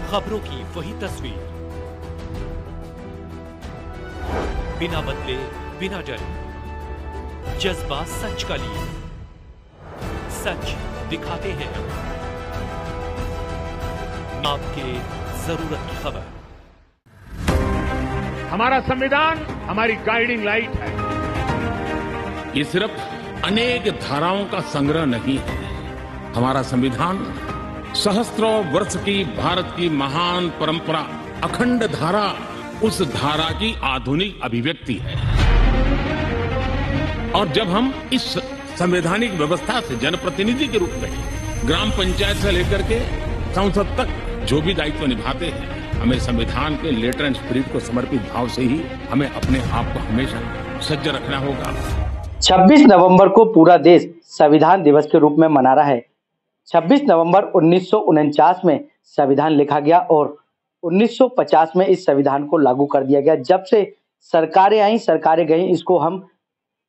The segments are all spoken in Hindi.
खबरों की वही तस्वीर, बिना बदले बिना डरे, जज्बा सच का लिए, सच दिखाते हैं आपके जरूरत की खबर। हमारा संविधान हमारी गाइडिंग लाइट है। ये सिर्फ अनेक धाराओं का संग्रह नहीं है। हमारा संविधान सहस्त्रों वर्ष की भारत की महान परंपरा, अखंड धारा, उस धारा की आधुनिक अभिव्यक्ति है। और जब हम इस संवैधानिक व्यवस्था से जनप्रतिनिधि के रूप में ग्राम पंचायत से लेकर के संसद तक जो भी दायित्व निभाते हैं, हमें संविधान के लेटर एंड स्पिरिट को समर्पित भाव से ही हमें अपने आप को हमेशा सज्ज रखना होगा। 26 नवंबर को पूरा देश संविधान दिवस के रूप में मना रहा है। 26 नवंबर 1949 में संविधान लिखा गया और 1950 में इस संविधान को लागू कर दिया गया। जब से सरकारें आई, सरकारें गई, इसको हम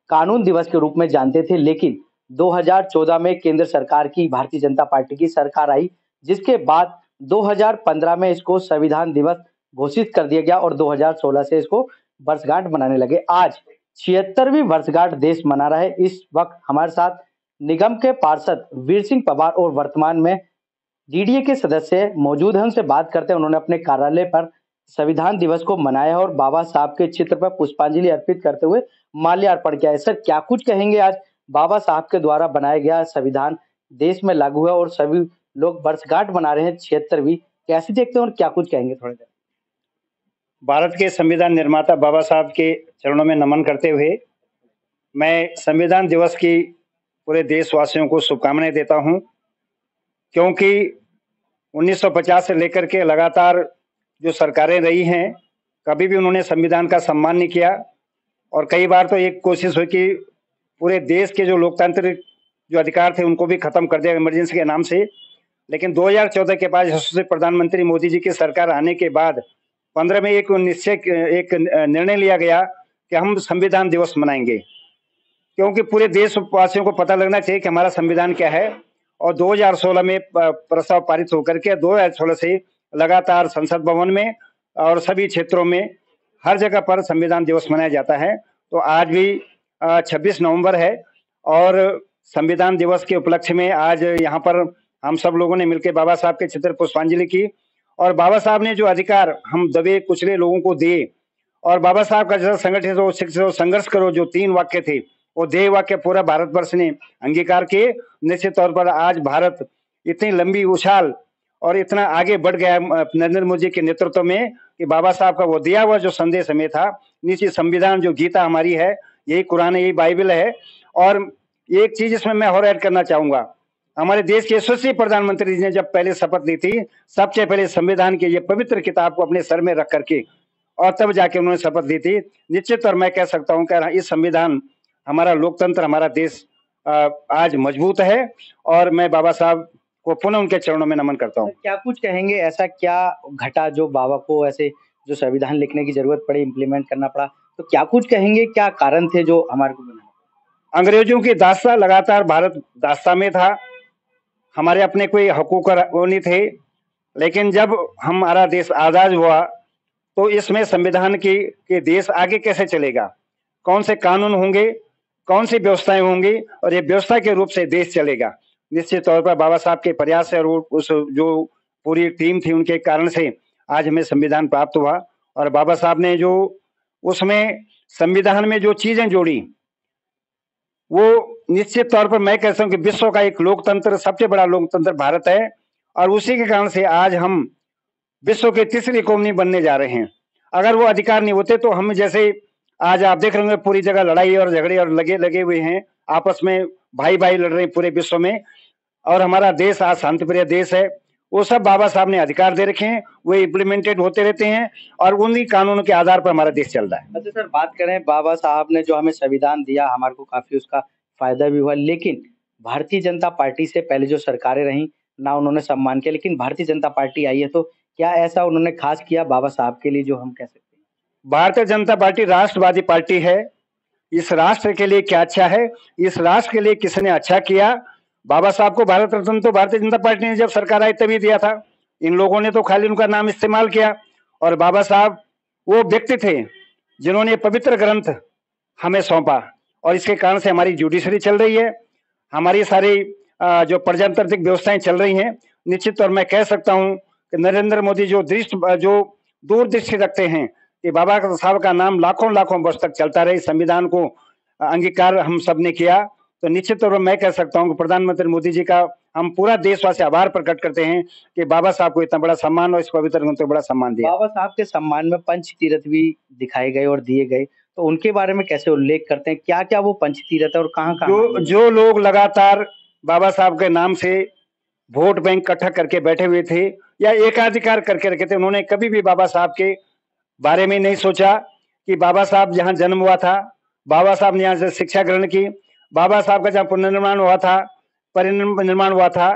कानून दिवस के रूप में जानते थे। लेकिन 2014 में केंद्र सरकार की, भारतीय जनता पार्टी की सरकार आई, जिसके बाद 2015 में इसको संविधान दिवस घोषित कर दिया गया और 2016 से इसको वर्षगांठ मनाने लगे। आज 76वीं वर्षगांठ देश मना रहा है। इस वक्त हमारे साथ निगम के पार्षद वीर सिंह पवार और वर्तमान में डीडीए के सदस्य मौजूद हैं। उनसे बात करते हैं। उन्होंने अपने कार्यालय पर संविधान दिवस को मनाया और बाबा साहब के चित्र पर पुष्पांजलि अर्पित करते हुए माल्यार्पण किया है। सर, क्या कुछ कहेंगे? आज बाबा साहब के द्वारा बनाया गया संविधान देश में लागू है और सभी लोग वर्षगांठ मना रहे हैं 76वीं। कैसे देखते हैं और क्या कुछ कहेंगे? थोड़ी देर। भारत के संविधान निर्माता बाबा साहब के चरणों में नमन करते हुए मैं संविधान दिवस की पूरे देशवासियों को शुभकामनाएं देता हूं, क्योंकि 1950 से लेकर के लगातार जो सरकारें रही हैं, कभी भी उन्होंने संविधान का सम्मान नहीं किया। और कई बार तो एक कोशिश हुई कि पूरे देश के जो लोकतांत्रिक जो अधिकार थे उनको भी खत्म कर दिया इमरजेंसी के नाम से। लेकिन 2014 के बाद यशस्वी प्रधानमंत्री मोदी जी की सरकार आने के बाद 15 में एक निर्णय लिया गया कि हम संविधान दिवस मनाएंगे, क्योंकि पूरे देशवासियों को पता लगना चाहिए कि हमारा संविधान क्या है। और 2016 में प्रस्ताव पारित होकर के 2016 से लगातार संसद भवन में और सभी क्षेत्रों में हर जगह पर संविधान दिवस मनाया जाता है। तो आज भी 26 नवंबर है और संविधान दिवस के उपलक्ष्य में आज यहाँ पर हम सब लोगों ने मिलकर बाबा साहब के चित्र पुष्पांजलि की। और बाबा साहब ने जो अधिकार हम दबे कुचले लोगों को दिए, और बाबा साहब का जैसा संगठित हो, शिक्षित हो, संघर्ष करो, जो 3 वाक्य थे, वो ध्येय वाक्य पूरा भारतवर्ष ने अंगीकार किए। निश्चित तौर पर आज भारत इतनी लंबी उछाल और इतना आगे बढ़ गया नरेंद्र मोदी के नेतृत्व में कि बाबा साहब का वो दिया हुआ जो संदेश हमें था, निश्चित संविधान जो गीता हमारी है, यही कुरान है, यही बाइबल है। और एक चीज इसमें मैं और ऐड करना चाहूंगा, हमारे देश के यशस्वी प्रधानमंत्री जी ने जब पहले शपथ ली थी, सबसे पहले संविधान की ये पवित्र किताब को अपने सर में रख करके और तब जाके उन्होंने शपथ ली थी। निश्चित और मैं कह सकता हूं कि इस संविधान, हमारा लोकतंत्र, हमारा देश आज मजबूत है और मैं बाबा साहब को पुनः उनके चरणों में नमन करता हूं। क्या कुछ कहेंगे? ऐसा क्या घटा जो बाबा को ऐसे जो संविधान लिखने की जरूरत पड़ी, इम्प्लीमेंट करना पड़ा? तो क्या कुछ कहेंगे, क्या कारण थे जो हमारे को बना? अंग्रेजों की दास्ता, लगातार भारत दास्ता में था, हमारे अपने कोई हकूक नहीं थे। लेकिन जब हमारा देश आजाद हुआ तो इसमें संविधान के देश आगे कैसे चलेगा, कौन से कानून होंगे, कौन सी व्यवस्थाएं होंगी और ये व्यवस्था के रूप से देश चलेगा। निश्चित तौर पर बाबा साहब के प्रयास से और उस जो पूरी टीम थी उनके कारण से आज हमें संविधान प्राप्त हुआ। और बाबा साहब ने जो उसमें संविधान में जो चीजें जोड़ी, वो निश्चित तौर पर मैं कहता हूं कि विश्व का एक लोकतंत्र, सबसे बड़ा लोकतंत्र भारत है। और उसी के कारण से आज हम विश्व के तीसरी कौम नहीं बनने जा रहे हैं। अगर वो अधिकार नहीं होते तो हम, जैसे आज आप देख रहे होंगे पूरी जगह लड़ाई और झगड़े और लगे हुए हैं, आपस में भाई भाई लड़ रहे हैं पूरे विश्व में, और हमारा देश आज शांतिप्रिय देश है। वो सब बाबा साहब ने अधिकार दे रखे हैं, वो इम्प्लीमेंटेड होते रहते हैं और उन्हीं कानूनों के आधार पर हमारा देश चल रहा है। अच्छा सर, बात करें, बाबा साहब ने जो हमें संविधान दिया, हमारे को काफी उसका फायदा भी हुआ, लेकिन भारतीय जनता पार्टी से पहले जो सरकारें रहीं ना उन्होंने सम्मान किया, लेकिन भारतीय जनता पार्टी आई है, तो क्या ऐसा उन्होंने खास किया बाबा साहब के लिए जो हम कह सकते हैं? भारतीय जनता पार्टी राष्ट्रवादी पार्टी है। इस राष्ट्र के लिए क्या अच्छा है, इस राष्ट्र के लिए किसने अच्छा किया? बाबा साहब को भारत रत्न तो भारतीय जनता पार्टी ने जब सरकार आई तभी दिया था। इन लोगों ने तो खाली उनका नाम इस्तेमाल किया। और बाबा साहब वो व्यक्ति थे जिन्होंने पवित्र ग्रंथ हमें सौंपा, और इसके कारण से हमारी जुडिशरी चल रही है, हमारी सारी जो प्रजातांत्रिक व्यवस्थाएं चल रही हैं। निश्चित तौर मैं कह सकता हूं कि नरेंद्र मोदी जो दूरदृष्टि रखते हैं कि बाबा साहब का नाम लाखों लाखों वर्ष तक चलता रहे, संविधान को अंगीकार हम सब ने किया, तो निश्चित तौर पर मैं कह सकता हूं कि प्रधानमंत्री मोदी जी का हम पूरा देशवासी आभार प्रकट करते हैं कि बाबा साहब को इतना बड़ा सम्मान और इस पवित्र ग्रंथ को बड़ा सम्मान दिया। बाबा साहब के सम्मान में पंच तीर्थ भी दिखाए गए और दिए गए, तो उनके बारे में कैसे उल्लेख करते हैं, क्या क्या वो पंच तीर्थ है और कहाँ कहाँ? जो लोग लगातार बाबा साहब के नाम से वोट बैंक इकट्ठा करके बैठे हुए थे या एकाधिकार करके रखे थे, उन्होंने कभी भी बाबा साहब के बारे में नहीं सोचा कि बाबा साहब जहाँ जन्म हुआ था, बाबा साहब ने यहाँ से शिक्षा ग्रहण की, बाबा साहब का जहाँ पुनर्निर्माण हुआ था, परिनिर्माण हुआ था,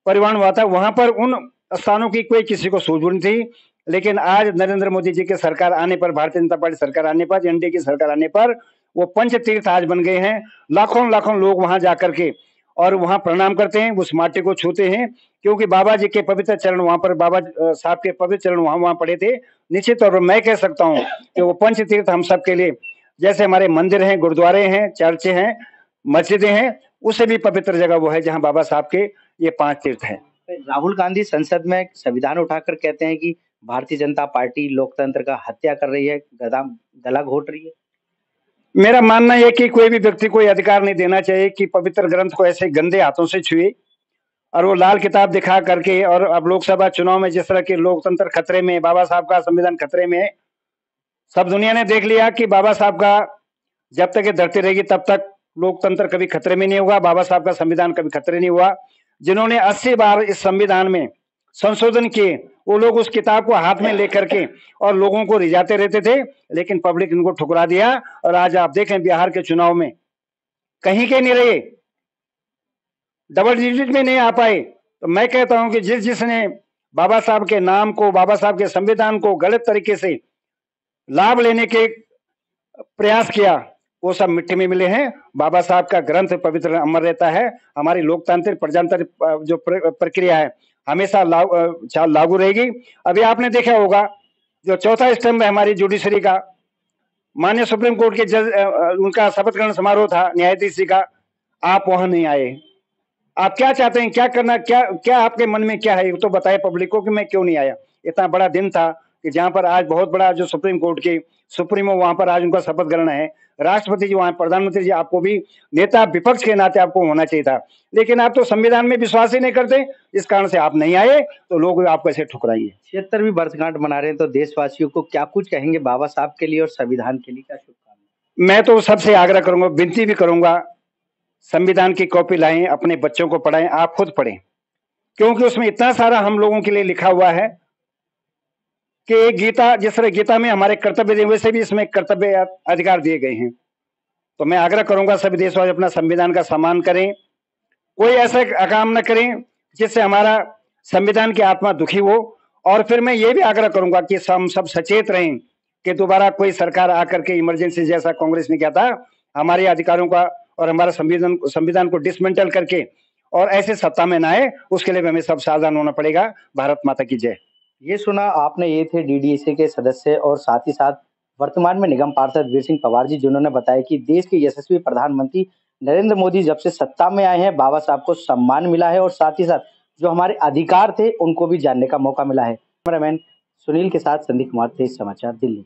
परिवहन हुआ था, वहां पर उन स्थानों की कोई किसी को सूझबूझ नहीं थी। लेकिन आज नरेंद्र मोदी जी की सरकार आने पर, भारतीय जनता पार्टी सरकार आने पर, एनडीए की सरकार आने पर वो पंच तीर्थ आज बन गए हैं। लाखों लाखों लोग वहां जाकर के और वहां प्रणाम करते हैं, उस माटी को छूते हैं, क्योंकि बाबा जी के पवित्र चरण वहां पर, बाबा साहब के पवित्र चरण वहां पड़े थे। निश्चित तौर पर मैं कह सकता हूं कि वो पंच तीर्थ हम सब के लिए, जैसे हमारे मंदिर हैं, गुरुद्वारे हैं, चर्च हैं, मस्जिदें हैं, उससे भी पवित्र जगह वो है जहां बाबा साहब के ये 5 तीर्थ हैं। राहुल गांधी संसद में संविधान उठाकर कहते हैं कि भारतीय जनता पार्टी लोकतंत्र का हत्या कर रही है, गला घोट रही है। मेरा मानना है कि कोई भी व्यक्ति को अधिकार नहीं देना चाहिए कि पवित्र ग्रंथ को ऐसे गंदे हाथों से छुए और वो लाल किताब दिखा करके। और अब लोकसभा चुनाव में जिस तरह के लोकतंत्र खतरे में, बाबा साहब का संविधान खतरे में, सब दुनिया ने देख लिया कि बाबा साहब का जब तक ये धरती रहेगी तब तक लोकतंत्र कभी खतरे में नहीं होगा, बाबा साहब का संविधान कभी खतरे नहीं हुआ। जिन्होंने 80 बार इस संविधान में संशोधन किए, वो लोग उस किताब को हाथ में लेकर के और लोगों को रिझाते रहते थे, लेकिन पब्लिक इनको ठुकरा दिया। और आज आप देखें बिहार के चुनाव में कहीं के नहीं रहे, डबल डिजिट में नहीं आ पाए। तो मैं कहता हूं कि जिसने बाबा साहब के नाम को, बाबा साहब के संविधान को गलत तरीके से लाभ लेने के प्रयास किया, वो सब मिट्टी में मिले हैं। बाबा साहब का ग्रंथ पवित्र अमर रहता है। हमारी लोकतांत्रिक प्रजातांत्रिक जो प्रक्रिया है हमेशा लागू रहेगी। अभी आपने देखा होगा जो चौथा स्तंभ है हमारी जुडिशरी का, माननीय सुप्रीम कोर्ट के जज, उनका शपथ ग्रहण समारोह था न्यायाधीश जी का, आप वहां नहीं आए। आप क्या चाहते हैं, क्या करना, क्या आपके मन में क्या है, तो बताए पब्लिक को कि मैं क्यों नहीं आया। इतना बड़ा दिन था कि जहां पर आज बहुत बड़ा जो सुप्रीम कोर्ट के सुप्रीमो, वहां पर आज उनका शपथ ग्रहण है, राष्ट्रपति जी वहां, प्रधानमंत्री जी, आपको भी नेता विपक्ष के नाते आपको होना चाहिए था, लेकिन आप तो संविधान में विश्वास ही नहीं करते, इस कारण से आप नहीं आए, तो लोग आपको ऐसे ठुकराएंगे। 76वीं वर्षगांठ मना रहे हैं, तो देशवासियों को क्या कुछ कहेंगे बाबा साहब के लिए और संविधान के लिए, क्या शुभकामनाएं? मैं तो सबसे आग्रह करूंगा, विनती भी करूंगा, संविधान की कॉपी लाएं, अपने बच्चों को पढ़ाएं, आप खुद पढ़ें, क्योंकि उसमें इतना सारा हम लोगों के लिए लिखा हुआ है कि गीता, जिस तरह गीता में हमारे कर्तव्य दिए, वैसे भी इसमें कर्तव्य अधिकार दिए गए हैं। तो मैं आग्रह करूंगा सभी देशवासी अपना संविधान का सम्मान करें, कोई ऐसा काम न करें जिससे हमारा संविधान की आत्मा दुखी हो। और फिर मैं ये भी आग्रह करूंगा कि हम सब सचेत रहें कि दोबारा कोई सरकार आकर के इमरजेंसी जैसा कांग्रेस ने किया था, हमारे अधिकारों का और हमारा संविधान को डिसमेंटल करके और ऐसे सत्ता में ना आए, उसके लिए हमें सब सावधान होना पड़ेगा। भारत माता की जय। ये सुना आपने, ये थे डीडीएसी के सदस्य और साथ ही साथ वर्तमान में निगम पार्षद वीर सिंह पवार जी, जिन्होंने बताया कि देश के यशस्वी प्रधानमंत्री नरेंद्र मोदी जब से सत्ता में आए हैं, बाबा साहब को सम्मान मिला है और साथ ही साथ जो हमारे अधिकार थे उनको भी जानने का मौका मिला है। कैमरामैन सुनील के साथ संदीप कुमार, तेज समाचार, दिल्ली।